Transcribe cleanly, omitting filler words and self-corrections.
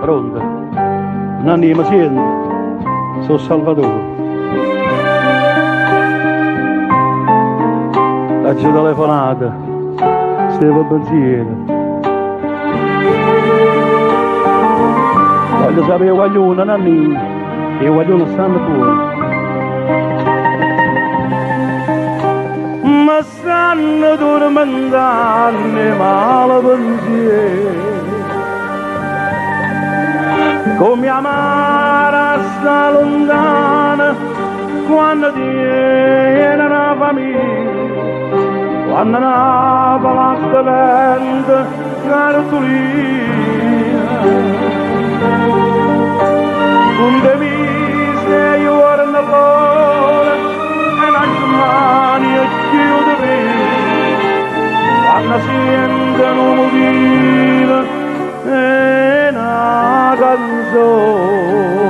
Pronto? Nanni mi sente? Sono Salvatore. Faccio telefonata. Stiamo pensiero. Voglio sapere guaglione, Nanni. E i guaglioni stanno fuori. Ma stanno tormentando male pensiero. Come amara sta lontana quando tiene una famiglia, quando una palazza vende cartolina. Un devise io ora nell'ora e la mani chiude quando sentono udire e una canzone.